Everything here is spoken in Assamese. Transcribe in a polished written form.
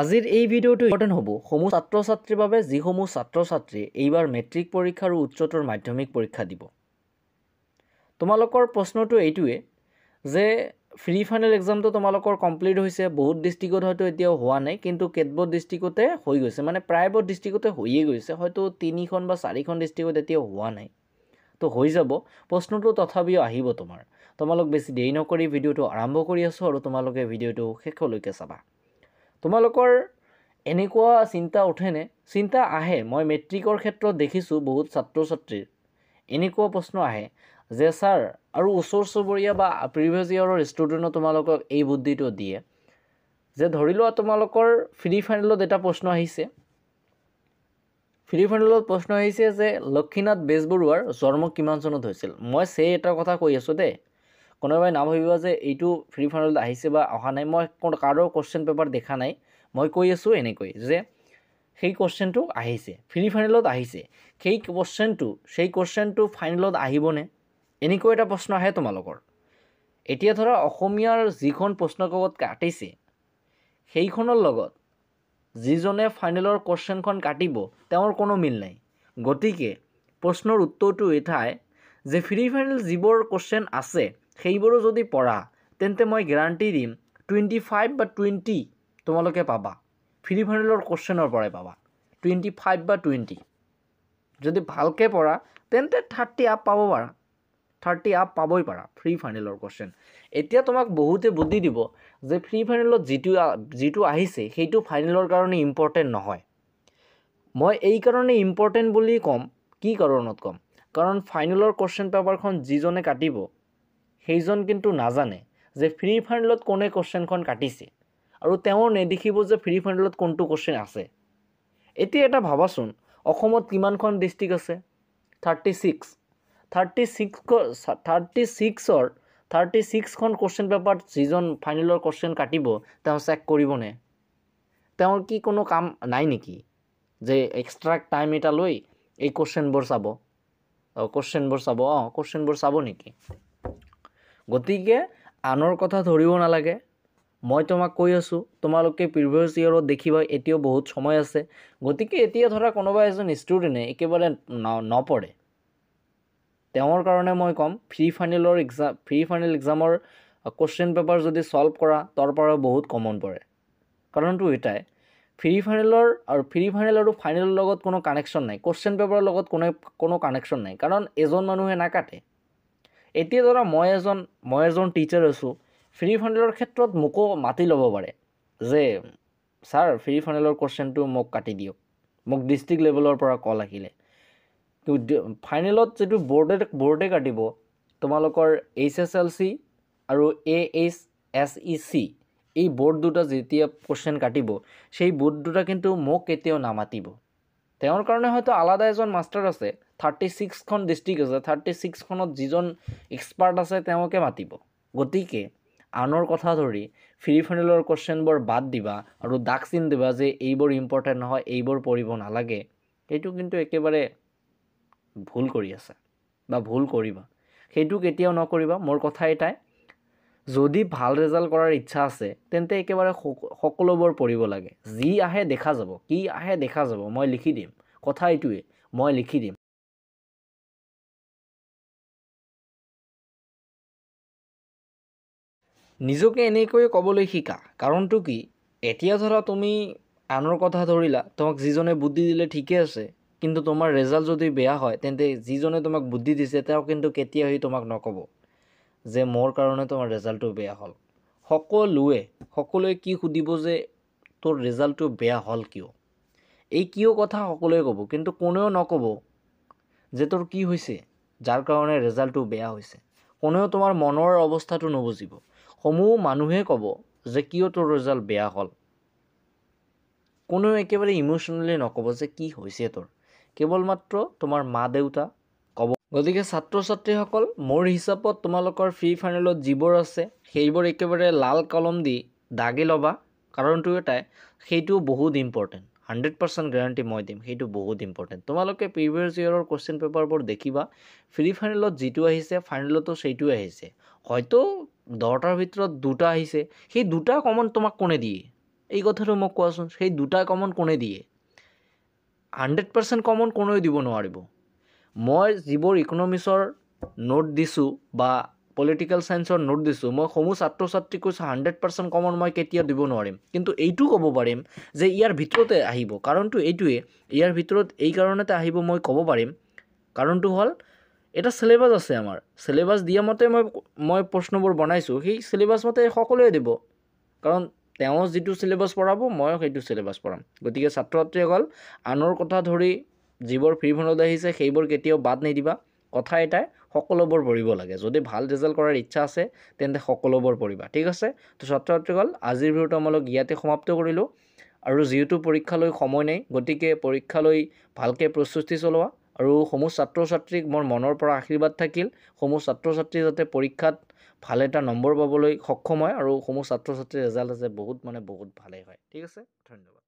আজিৰ এই ভিডিঅ'টো ইম্পৰ্টেণ্ট হ'ব সমূহ ছাত্ৰ ছাত্ৰীৰ বাবে যিসমূহ ছাত্ৰ ছাত্ৰীয়ে এইবাৰ মেট্ৰিক পৰীক্ষা আৰু উচ্চতৰ মাধ্যমিক পৰীক্ষা দিব। তোমালোকৰ প্ৰশ্নটো এইটোৱে যে ফ্ৰী ফাইনেল এক্সামটো তোমালোকৰ কমপ্লিট হৈছে, বহুত ডিষ্ট্ৰিক্টত হয়তো এতিয়াও হোৱা নাই, কিন্তু কেতবোৰ ডিষ্ট্ৰিক্টতে হৈ গৈছে, মানে প্ৰায়বোৰ ডিষ্ট্ৰিক্টতে হৈয়ে গৈছে, হয়তো 3খন বা 4খন ডিষ্ট্ৰিক্টত এতিয়াও হোৱা নাই। তো হৈ যাব, প্ৰশ্নটো তথাপিও আহিব তোমালোক বেছি দেৰি নকৰি ভিডিঅ'টো আৰম্ভ কৰি আছোঁ আৰু তোমালোকে ভিডিঅ'টো শেষলৈকে চাবা। তোমালোকৰ এনেকুৱা চিন্তা উঠেনে? চিন্তা আহে, মই মেট্ৰিকৰ ক্ষেত্ৰত দেখিছোঁ বহুত ছাত্ৰ ছাত্ৰীৰ এনেকুৱা প্ৰশ্ন আহে যে ছাৰ আৰু ওচৰ চুবুৰীয়া বা প্ৰিভিয়াছ ইয়েৰৰ ষ্টুডেণ্টে তোমালোকক এই বুদ্ধিটো দিয়ে যে ধৰি লোৱা তোমালোকৰ ফ্ৰী ফাইনেলত এটা প্ৰশ্ন আহিছে, যে লক্ষীনাথ বেজবৰুৱাৰ জন্ম কিমান চনত হৈছিল। মই এটা কথা কৈ আছোঁ দেই, কোনোবাই নাভাবিবা যে এইটো ফ্ৰী ফাইনেলত আহিছে বা অহা নাই, মই কাৰো কুৱেশ্যন পেপাৰ দেখা নাই, মই কৈ আছোঁ এনেকৈ যে সেই কুৱেশ্যনটো আহিছে, ফ্ৰী ফাইনেলত আহিছে, সেই কুৱেশ্যনটো ফাইনেলত আহিবনে, এনেকৈ এটা প্ৰশ্ন আহে তোমালোকৰ। এতিয়া ধৰা অসমীয়াৰ যিখন প্ৰশ্নকাকত কাটিছে সেইখনৰ লগত যিজনে ফাইনেলৰ কুৱেশ্যনখন কাটিব তেওঁৰ কোনো মিল নাই। গতিকে প্ৰশ্নৰ উত্তৰটো এটাই যে ফ্ৰী ফাইনেল যিবোৰ কুৱেশ্যন আছে সেইবোৰো যদি পঢ়া তেন্তে মই গেৰাণ্টি দিম 25 বা 20 তোমালোকে পাবা, ফ্ৰী ফাইনেলৰ কুৱেশ্যনৰ পৰাই পাবা 25 বা 20। যদি ভালকৈ পঢ়া তেন্তে 30 আপ পাব পাৰা, 30 আপ পাবই পাৰা ফ্ৰী ফাইনেলৰ কুৱেশ্যন। এতিয়া তোমাক বহুতে বুদ্ধি দিব যে ফ্ৰী ফাইনেলত যিটো আহিছে সেইটো ফাইনেলৰ কাৰণে ইম্পৰ্টেণ্ট নহয়। মই এই কাৰণে ইম্পৰ্টেণ্ট বুলি ক'ম, কি কাৰণত ক'ম, কাৰণ ফাইনেলৰ কুৱেশ্যন পেপাৰখন যিজনে কাটিব সেইজন কিন্তু নাজানে যে ফ্ৰী ফাইনেলত কোনে কুৱেশ্যনখন কাটিছে আৰু তেওঁ নেদেখিব যে ফ্ৰী ফাইনেলত কোনটো কুৱেশ্যন আছে। এতিয়া এটা ভাবাচোন, অসমত কিমানখন ডিষ্ট্ৰিক্ট আছে? 36খন কুৱেশ্যন পেপাৰত যিজন ফাইনেলৰ কুৱেশ্যন কাটিব তেওঁ চেক কৰিবনে? তেওঁৰ কি কোনো কাম নাই নেকি যে এক্সট্ৰা টাইম এটা লৈ এই কুৱেশ্যনবোৰ চাব নেকি? গতিকে আনৰ কথা ধৰিব নালাগে, মই তোমাক কৈ আছোঁ, তোমালোকে প্ৰিভিয়াছ ইয়েৰত দেখিবা এতিয়াও বহুত সময় আছে। গতিকে এতিয়া ধৰা কোনোবা এজন ষ্টুডেণ্টে একেবাৰে নপঢ়ে, তেওঁৰ কাৰণে মই ক'ম ফ্ৰী ফাইনেল এক্সামৰ কুৱেশ্যন পেপাৰ যদি ছল্ভ কৰা তাৰ পৰা বহুত কমন পৰে। কাৰণটো এটাই, ফ্ৰী ফাইনেল আৰু ফাইনেলৰ লগত কোনো কানেকশ্যন নাই, কুৱেশ্যন পেপাৰৰ লগত কোনো কানেকশ্যন নাই, কাৰণ এজন মানুহে নাকাটে। এতিয়া ধৰা মই এজন টিচাৰ আছোঁ, ফ্ৰী ফাইনেলৰ ক্ষেত্ৰত মোকো মাতি ল'ব পাৰে যে ছাৰ ফ্ৰী ফাইনেলৰ কুৱেশ্যনটো মোক কাটি দিয়ক, মোক ডিষ্ট্ৰিক্ট লেভেলৰ পৰা কল আহিলে। ফাইনেলত যিটো বৰ্ডে কাটিব তোমালোকৰ HSLC আৰু AHSEC, এই বৰ্ড দুটা যেতিয়া কুৱেশ্যন কাটিব সেই বৰ্ড দুটা কিন্তু মোক কেতিয়াও নামাতিব। তেওঁৰ কাৰণে হয়তো আলাদা এজন মাষ্টাৰ আছে, 36খন ডিষ্ট্ৰিক্ট আছে, 36খনত যিজন এক্সপাৰ্ট আছে তেওঁকে মাতিব। গতিকে আনৰ কথা ধৰি ফ্ৰী ফাইনেলৰ কুৱেশ্যনবোৰ বাদ দিবা আৰু দাগ চিন দিবা যে এইবোৰ ইম্পৰ্টেণ্ট নহয়, এইবোৰ পঢ়িব নালাগে, সেইটো কিন্তু একেবাৰে ভুল কৰি আছে বা ভুল কৰিবা, সেইটো কেতিয়াও নকৰিবা। মোৰ কথা এটাই, যদি ভাল ৰেজাল্ট কৰাৰ ইচ্ছা আছে তেন্তে একেবাৰে সকলোবোৰ পঢ়িব লাগে, যি আহে দেখা যাব, কি আহে দেখা যাব, মই লিখি দিম, কথা এইটোৱে, মই লিখি দিম। নিজকে এনেকৈ ক'বলৈ শিকা, কাৰণটো কি, এতিয়া ধৰা তুমি আনৰ কথা ধৰিলা, তোমাক যিজনে বুদ্ধি দিলে ঠিকে আছে, কিন্তু তোমাৰ ৰেজাল্ট যদি বেয়া হয় তেন্তে যিজনে তোমাক বুদ্ধি দিছে তেওঁ কিন্তু কেতিয়াও তোমাক নক'ব যে মোৰ কাৰণে তোমাৰ ৰেজাল্টটো বেয়া হ'ল। সকলোৱে কি সুধিব যে তোৰ ৰেজাল্টটো বেয়া হ'ল কিয়, এই কিয় কথা সকলোৱে ক'ব, কিন্তু কোনেও নক'ব যে তোৰ কি হৈছে যাৰ কাৰণে ৰেজাল্টটো বেয়া হৈছে। কোনেও তোমাৰ মনৰ অৱস্থাটো নুবুজিব, সমূহ মানুহে ক'ব যে কিয় তোৰ ৰেজাল্ট বেয়া হ'ল। কোনেও একেবাৰে ইম'শ্যনেলি নক'ব যে কি হৈছে তোৰ, কেৱল মাত্ৰ তোমাৰ মা দেউতা ক'ব। গতিকে ছাত্ৰ ছাত্ৰীসকল, মোৰ হিচাপত তোমালোকৰ ফ্ৰী ফাইনেলত যিবোৰ আছে সেইবোৰ একেবাৰে লাল কলম দি দাগি ল'বা, কাৰণটো এটাই, সেইটো বহুত ইম্পৰ্টেণ্ট, 100% গেৰাণ্টি মই দিম, সেইটো বহুত ইম্পৰ্টেণ্ট। তোমালোকে প্ৰিভিয়াছ ইয়েৰৰ কুৱেশ্যন পেপাৰবোৰ দেখিবা, ফ্ৰী ফাইনেলত যিটো আহিছে ফাইনেলতো সেইটোৱে আহিছে, হয়তো 10টাৰ ভিতৰত 2টা আহিছে, সেই 2টা কমন তোমাক কোনে দিয়ে? এই কথাটো মোক কোৱাচোন, সেই দুটা কমন কোনে দিয়ে? 100% কমন কোনেও দিব নোৱাৰিব। মই যিবোৰ ইকনমিক্সৰ নোট দিছোঁ বা পলিটিকেল চায়েন্সৰ নোট দিছোঁ, মই সমূহ ছাত্ৰ ছাত্ৰীক কৈছোঁ 100% কমন মই কেতিয়াও দিব নোৱাৰিম। কিন্তু এইটো ক'ব পাৰিম যে ইয়াৰ ভিতৰতে আহিব। কাৰণটো এইটোৱে, ইয়াৰ ভিতৰত এই কাৰণতে আহিব মই ক'ব পাৰিম। কাৰণটো হ'ল এটা চিলেবাছ আছে আমাৰ, চিলেবাছ দিয়া মতে মই প্ৰশ্নবোৰ বনাইছোঁ, সেই চিলেবাছ মতে সকলোৱে দিব। কাৰণ তেওঁ যিটো চিলেবাছ পঢ়াব ময়ো সেইটো চিলেবাছ পঢ়াম। গতিকে ছাত্ৰ ছাত্ৰীসকল আনৰ কথা ধৰি যিবোৰ ফ্ৰী ফোনত আহিছে সেইবোৰ কেতিয়াও বাদ নিদিবা। কথা এটাই, সকলোবোৰ পঢ়িব লাগে। যদি ভাল ৰিজাল্ট কৰাৰ ইচ্ছা আছে তেন্তে সকলোবোৰ পঢ়িবা, ঠিক আছে? তো ছাত্ৰ ছাত্ৰীসকল আজিৰ ভিডিঅ'টো আমালোক ইয়াতে সমাপ্ত কৰিলোঁ। আৰু যিহেতু পৰীক্ষালৈ সময় নাই, গতিকে পৰীক্ষালৈ ভালকৈ প্ৰস্তুতি চলোৱা। আৰু সমূহ ছাত্ৰ ছাত্ৰীক মোৰ মনৰ পৰা আশীৰ্বাদ থাকিল, সমূহ ছাত্ৰ ছাত্ৰী যাতে পৰীক্ষাত ভাল এটা নম্বৰ পাবলৈ সক্ষম হয় আৰু সমূহ ছাত্ৰ ছাত্ৰীৰ ৰিজাল্ট আছে বহুত ভালেই হয়, ঠিক আছে? ধন্যবাদ।